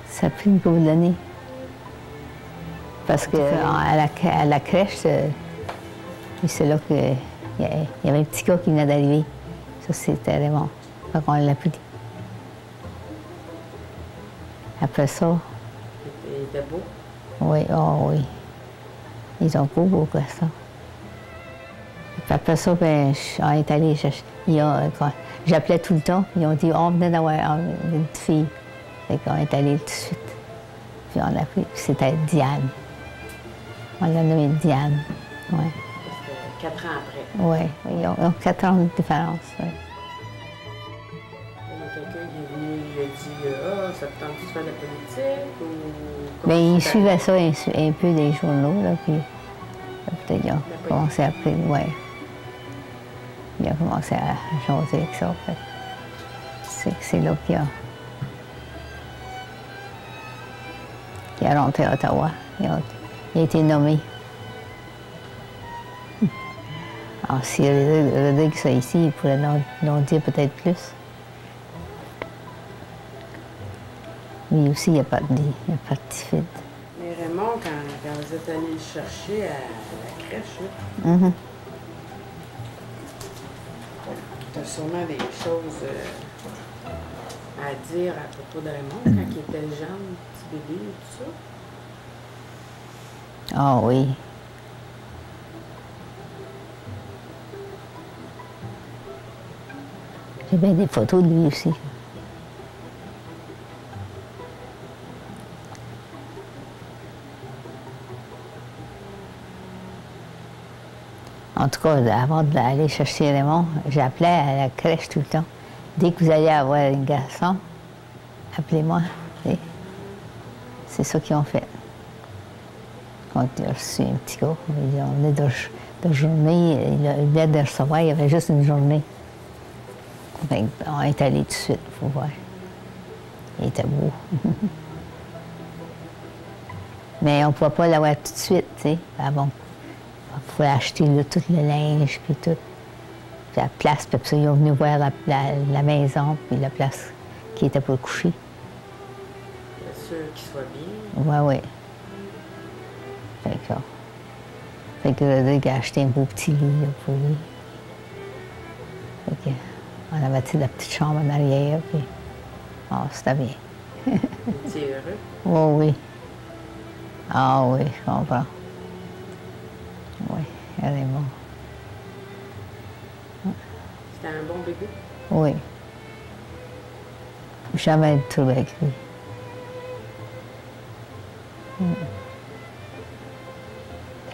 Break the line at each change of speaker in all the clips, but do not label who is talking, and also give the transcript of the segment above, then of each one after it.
Ça a pris une couple d'années. Parce qu'à la crèche, c'est là qu'il y avait un petit gars qui venait d'arriver. Ça, c'était Raymond. Fait qu'on l'a pris. Après ça...
Il était beau?
Oui, oh oui. Ils ont beau ça. Puis après ça, ben, on est allé chercher. J'appelais tout le temps. Ils ont dit, on venait d'avoir une fille. Fait qu'on est allé tout de suite. Puis on a pris, puis c'était Diane. On l'a nommée Diane. Ouais.
C'était 4 ans après.
Oui, ils ont 4 ans de différence. Ouais.
Il y a quelqu'un qui est venu, il a dit, ah, ça te tente de faire de la politique? Ou...
Bien, il suivait ça un peu des journaux, là, puis peut-être qu'il a commencé à appeler, ouais. Il a commencé à jaser avec ça, en fait. C'est là qu'il a rentré à Ottawa. Il a été nommé. Alors, si Rodrigue soit ici, il pourrait nous dire peut-être plus. Lui aussi, il n'y a pas de fille.
Mais Raymond, quand vous êtes allé le chercher à la crèche, tu as sûrement des choses à dire à propos de Raymond quand il était jeune, petit bébé et tout ça?
Ah oui. J'ai bien des photos de lui aussi. En tout cas, avant d'aller chercher Raymond, j'appelais à la crèche tout le temps. Dès que vous allez avoir un garçon, appelez-moi. C'est ça qu'ils ont fait. Quand il a reçu un petit gars, on venait de journée, il venait de recevoir, il y avait juste une journée. On est allé tout de suite, il faut voir. Il était beau. Mais on ne pouvait pas l'avoir tout de suite, tu sais. Ah bon. Il fallait acheter là, tout le linge, puis tout. Puis la place, puis ça, ils ont venu voir la maison, puis la place qui était pour coucher.
Bien sûr qu'il soit bien.
Oui, oui. Fait que Rodrigue a acheté un beau petit lit là, pour lui. Fait que, on avait la petite chambre en arrière, puis c'était bien.
Tu es heureux?
Oh, oui. Ah oui, je comprends. Oui, Raymond.
C'était un bon bébé?
Oui. Jamais de trouble avec lui.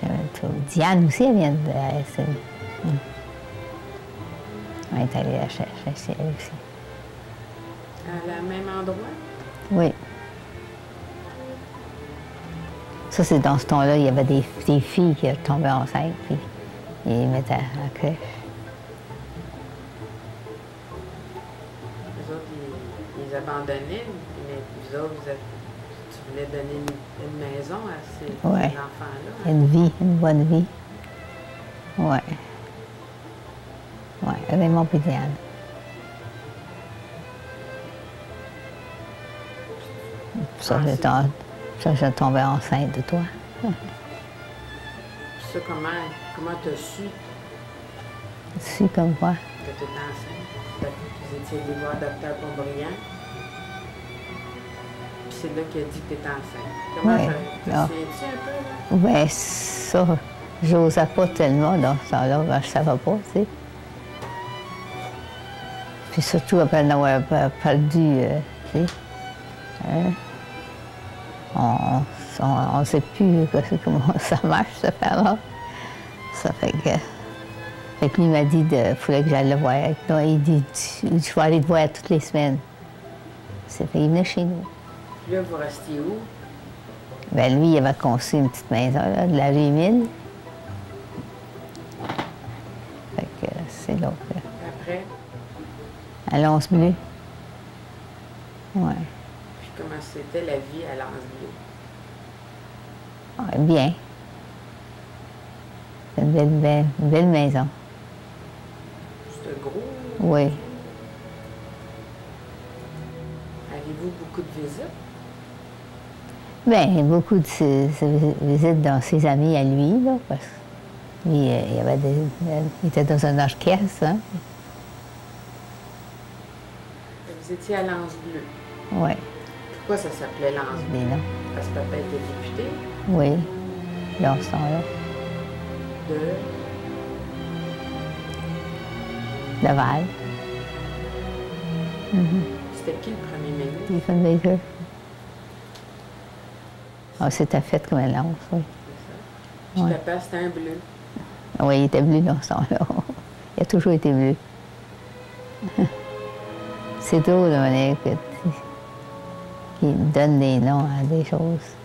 Jamais de trouble. Diane aussi, elle vient de la SNI. On est allé la chercher, elle aussi.
À le même endroit?
Oui. Ça, c'est dans ce temps-là, il y avait des filles qui tombaient enceintes, puis ils les mettaient à la crèche.
Les autres, ils abandonnaient, mais vous autres, tu voulais donner une maison à ces enfants-là?
Une vie, une bonne vie. Oui. Oui, Raymond et Diane. Ça, je tombais enceinte de toi.
Ça, comment t'as su?
Su comme quoi?
Que tu étais enceinte. Vous étiez allé voir Dr. Pontbriand. Puis c'est là qu'il a dit que tu étais enceinte. Comment ça? Tu sais un peu?
Bien, ça, j'osais pas tellement dans ce temps-là, je ne savais pas, tu sais. Puis surtout après avoir perdu, tu sais. Hein? On ne sait plus comment ça marche, cette affaire-là. Ça fait que lui m'a dit qu'il fallait que j'aille le voir. Donc, il dit, je vais aller te voir toutes les semaines. C'est fait, il venait chez nous.
Puis là, vous restiez où?
Ben lui, il avait conçu une petite maison, là, de la rue Mille. Fait que c'est là que...
Après?
À Lance-Bleu. Ouais.
Puis comment c'était la vie à Lance-Bleu?
Ah, bien. C'est une belle maison.
C'était gros?
Oui.
Avez-vous beaucoup de visites?
Bien, beaucoup de visites dans ses amis à lui, là, parce que lui, il était dans un orchestre. Hein.
Vous étiez à l'Anse Bleue.
Oui.
Pourquoi ça s'appelait l'Anse Bleue?
Non.
Parce que papa était député.
Oui, dans ce temps-là.
De?
Laval.
C'était qui le premier ministre?
Stephen Baker. Ah, c'était fait comme un lance, oui.
C'est ça. Puis papa, c'était un bleu.
Oui, il était bleu dans ce temps-là. Il a toujours été bleu. C'est drôle de manière qu'il donne des noms à des choses.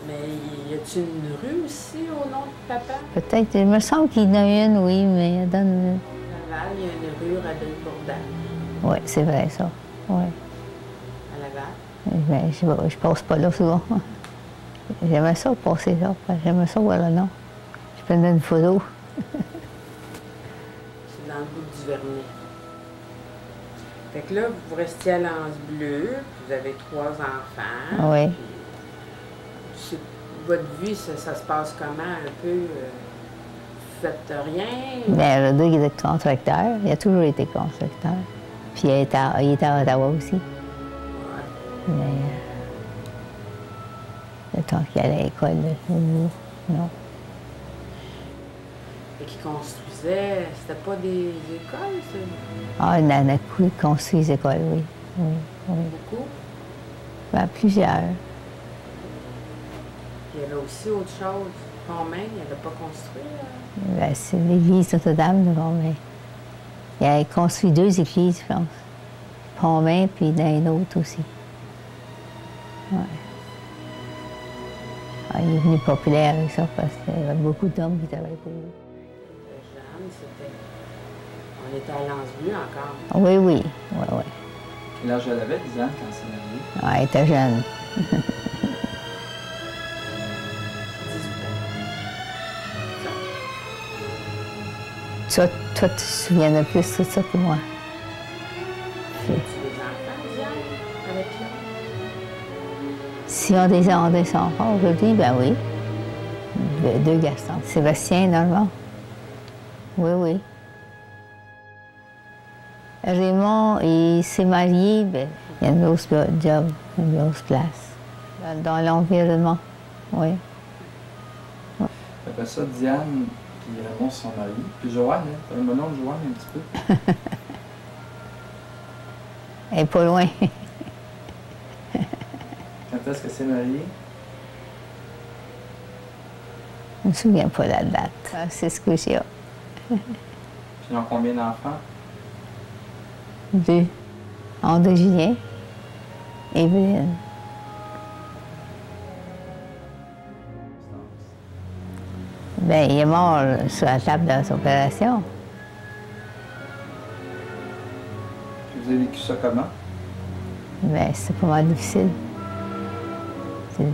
Mais y a-t-il une rue aussi au nom de papa?
Peut-être, il me semble qu'il y en a une, oui, mais il donne...
Laval, il y a une rue Rabel-Bourdin.
Oui, c'est vrai, ça. Oui.
À Laval?
Ben, je passe pas là souvent. J'aimerais ça passer là. J'aimerais ça voir le nom. Je prenais une photo.
C'est dans le bout du Vernet. Fait que là, vous restiez à l'Anse Bleue, vous avez 3 enfants.
Oui.
Votre vie, ça se passe comment un peu? Vous faites rien?
Bien, le il était constructeur. Il a toujours été constructeur. Puis il était à Ottawa aussi.
Ouais.
Mais le temps qu'il allait à l'école, non.
Et qui construisait, c'était pas des écoles, ça?
Ah, il en a construit des écoles, oui. Oui, oui.
Beaucoup?
Ben, plusieurs.
Il y avait aussi autre chose. Pontmain, il n'avait pas construit?
Ben, c'est l'église Notre-Dame de Pontmain. Il a construit 2 églises, je pense. Pontmain, puis d'un autre aussi. Ouais. Ah, il est devenu populaire avec ça parce qu'il y avait beaucoup d'hommes qui travaillaient pour lui.
Jeanne, c'était... On était à l'Anse Bleue encore.
Oui, oui. Oui, oui.
Quel âge elle avait, Diane, quand c'est marié?
Ah, elle était jeune.
18 ans.
Toi, tu te souviens de plus de ça que moi.
As-tu des enfants, Diane, avec lui?
Si on a des enfants aujourd'hui, ben oui. 2 garçons. Sébastien, Normand. Oui, oui. Raymond, il s'est marié, ben, il y a une grosse job, une grosse place. Dans l'environnement, oui.
Après ça, Diane puis Raymond se sont mariés. Puis Joanne, hein? T'as un nom de Joanne un petit peu?
Elle n'est pas loin.
Quand est-ce que c'est marié?
Je ne me souviens pas de la date. C'est ce que j'ai.
Puis ils ont combien d'enfants?
2. André Julien, Evelyne. Ben, il est mort sur la table de l'opération.
Puis vous avez vécu ça comment?
Ben, c'était pas mal difficile. C'est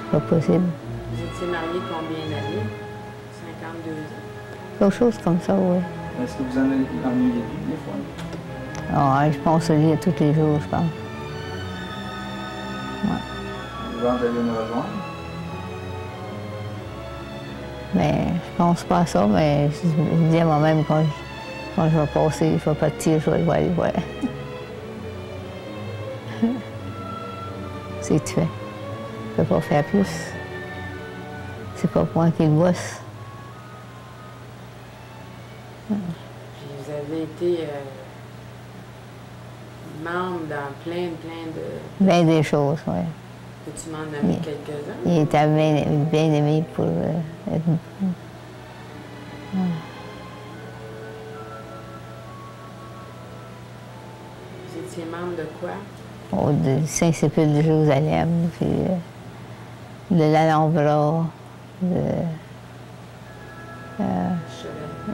pas possible.
Vous étiez mariés combien d'années? 52 ans.
Quelque chose comme ça, oui.
Est-ce que vous en avez ennuyé des fois?
Ah, je pense à lui tous les jours, je pense. Ouais.
Vous allez nous rejoindre?
Ben, je pense pas à ça, mais je dis à moi-même quand je vais passer, je vais partir, je vais aller voir. C'est tout fait. Je ne peux pas faire plus. C'est pas pour moi qui le bosse.
Puis vous avez été membre dans plein de...
Bien des choses, oui.
Peux-tu m'en nommer quelques-uns?
Il était bien aimé pour être...
Vous étiez membre de quoi?
Oh, de Saint-Sépulcre de Jérusalem, puis de l'Alhambra,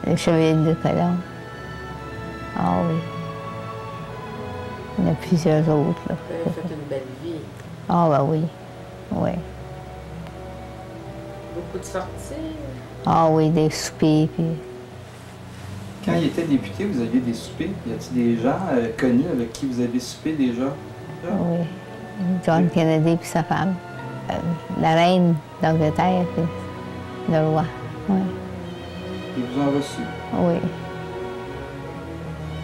le Chevalier de Colomb. Ah oui. Il y en a plusieurs autres. Là.
Vous avez fait une belle vie.
Ah ben oui, oui.
Beaucoup de sorties.
Ah oui, des soupers, puis
Quand il était député, vous aviez des soupers. Y a-t-il des gens connus avec qui vous avez soupé déjà?
Oui. John Kennedy puis sa femme. La reine d'Angleterre puis le roi. Oui.
Ils vous ont reçu?
Oui.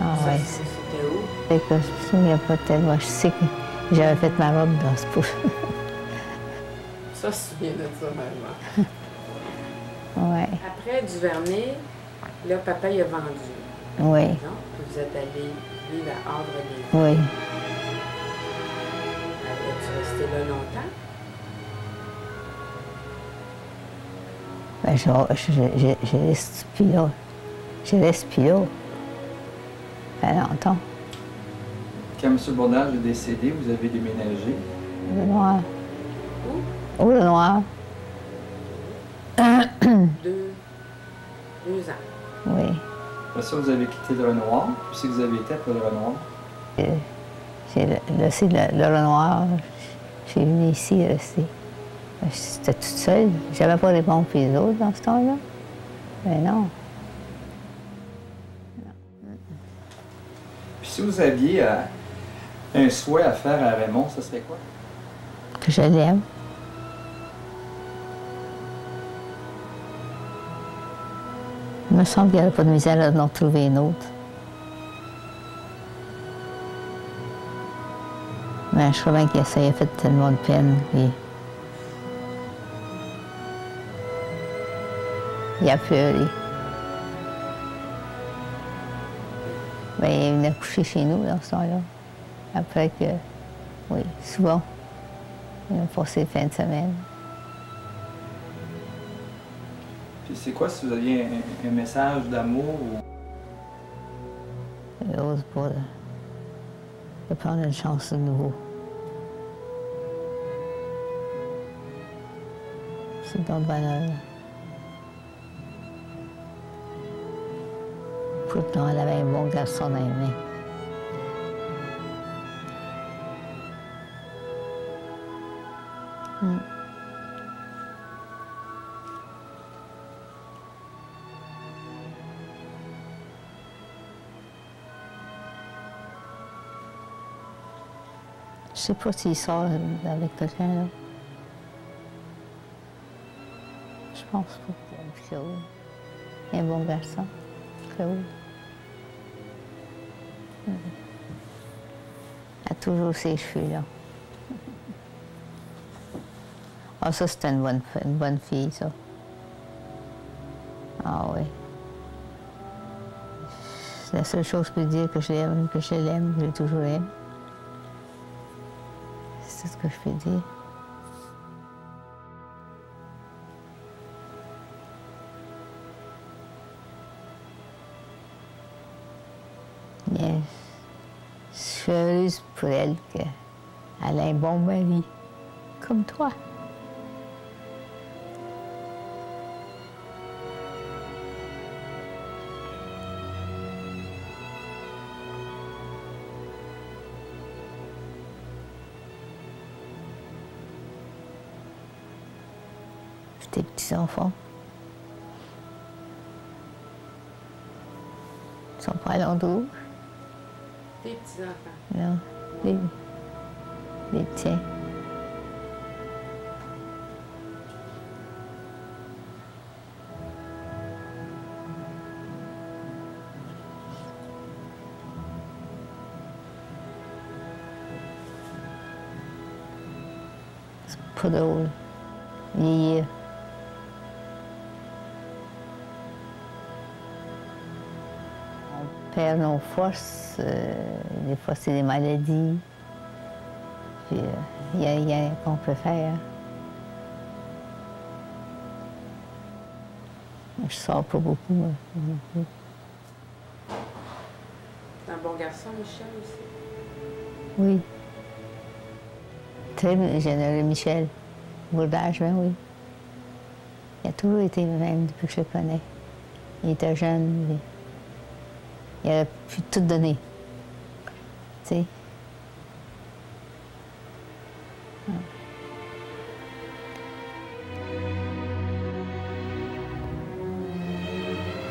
Ah
Ça,
oui.
c'était où?
C'est que je me souviens pas tellement. Je sais que j'avais fait ma robe dans ce pot.
Ça, je me souviens de ça, maman.
Oui.
Après Duvernay, là, papa, il a vendu.
Oui.
Non? Puis vous êtes allé vivre à Havre-les-Villes.
Oui.
Es-tu resté là longtemps?
Ben, je reste plus là. Je reste plus là. Ça fait longtemps.
Quand M. Bonnage est décédé, vous avez déménagé.
Le noir.
Où?
Oh, le noir.
2 ans.
Oui.
Après ça, vous avez quitté le Renoir. Puis si vous avez été après le Renoir?
J'ai laissé le Renoir. Je suis venue ici rester. J'étais toute seule. J'avais pas les bons puis les autres dans ce temps-là. Mais non.
Puis si vous aviez un souhait à faire à Raymond, ce serait quoi?
Que je l'aime. Il me semble qu'il n'y aurait pas de misère à en trouver une autre. Mais je crois bien que ça a fait tellement de peine. Puis il a pleuré. Mais il venait coucher chez nous dans ce temps-là. Après que, oui, souvent, il a passé les fins de semaine.
Puis c'est quoi si vous aviez un message d'amour ou...
Il n'ose pas de prendre une chance de nouveau. C'est dans le bonheur. Pourtant, elle avait un bon garçon dans les mains. Je sais pas s'il sort avec quelqu'un, là. Je pense pas. Claude. Il est un bon garçon. Claude. Il a toujours ses cheveux, là. Ah, ça, c'était une bonne fille, ça. Ah oui. C'est la seule chose que je peux dire que je l'aime, que je l'ai toujours aimé. C'est ce que je peux dire. Mais je suis heureuse pour elle qu'elle a un bon mari, comme toi. Tes petits-enfants. Ils sont pas à Londres.
Tes petits-enfants?
Non, les tiens. C'est pas drôle. Vieillir. On perd nos forces, des fois c'est des maladies. Puis il y a rien qu'on peut faire. Je sors pas beaucoup. Moi.
C'est un bon garçon, Michel, aussi?
Oui. Très généreux, Michel. Bourdage, ben oui. Il a toujours été le même depuis que je le connais. Il était jeune, il aurait pu tout donner. Tu sais.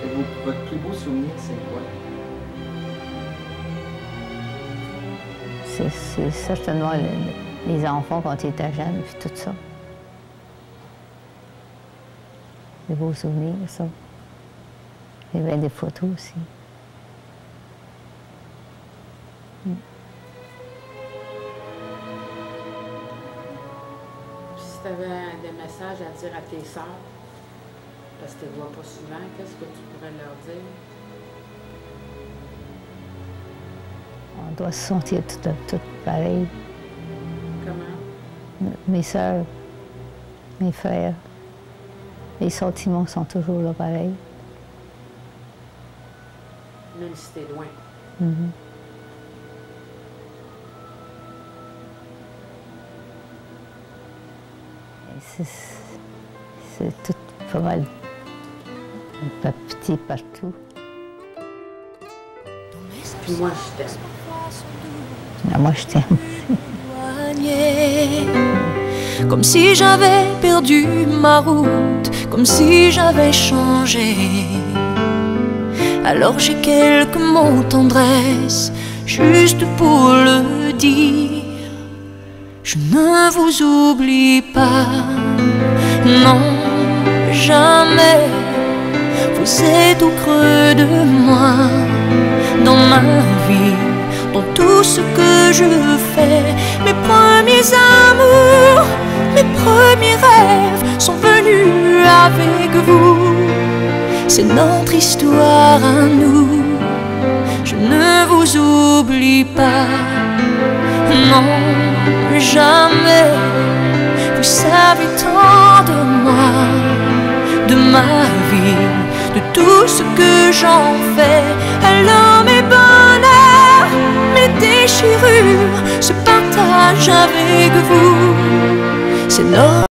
Faites-vous Votre plus beau souvenir, c'est quoi?
C'est certainement les enfants quand ils étaient jeunes, puis tout ça. Des beaux souvenirs, ça. Il y avait des photos aussi.
Si tu avais des messages à dire à tes sœurs, parce que tu ne les vois pas souvent, qu'est-ce que tu pourrais leur dire?
On doit se sentir tout pareil.
Comment?
Mes sœurs, mes frères, les sentiments sont toujours là pareil.
Même si t'es loin.
C'est tout pas mal petit partout.
Puis moi, je t'aime.
Moi, je t'aime.
Comme si j'avais perdu ma route, comme si j'avais changé. Alors j'ai quelques mots tendresse, juste pour le dire. Je ne vous oublie pas, non, jamais. Vous êtes au creux de moi, dans ma vie, dans tout ce que je fais. Mes premiers amours, mes premiers rêves sont venus avec vous. C'est notre histoire à nous. Je ne vous oublie pas, non, jamais. Vous savez tant de moi, de ma vie, de tout ce que j'en fais. Alors mes bonheurs, mes déchirures se partagent avec vous. C'est notre